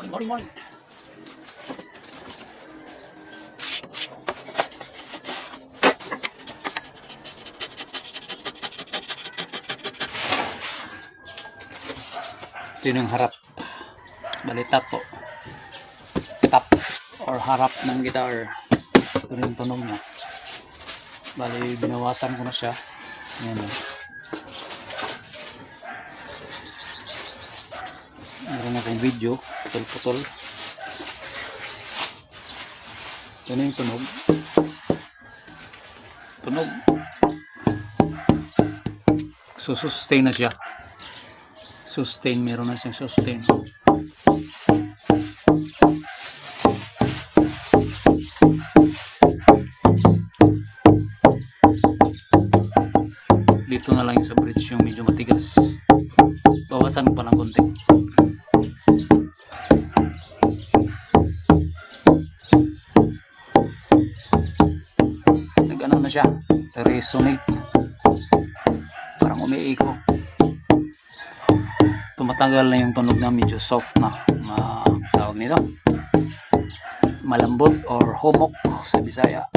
Morning. Ito yung harap. Bali top po. Top or harap ng guitar. Ito yung tunog niya. Bali binawasan ko na siya. Ayan. Meron akong video. Putol-putol. Ito na yung tunog. Tunog. Sustain na siya. Sustain, meron na siyang sustain. Dito na lang yung sa bridge yung medyo matigas. Bawasan pa ng konti. Nag-ano na siya, resonate. Parang umiiko. Tumatagal na yung tunog na medyo soft na. Tawag nito, malambot or humok sa Bisaya.